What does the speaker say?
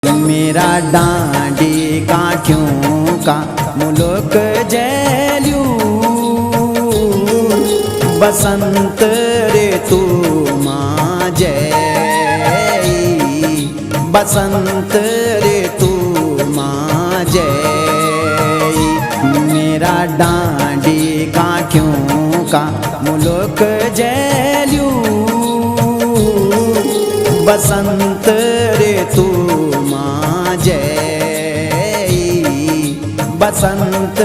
मेरा डांडी काठियों का मुल्क जैल्यू बसंत ऋतु माँ जय बसंत ऋतु माँ जय। मेरा डांडी काठियों का मुल्क जैल्यू बसंत ऋतु माँ जय बसंत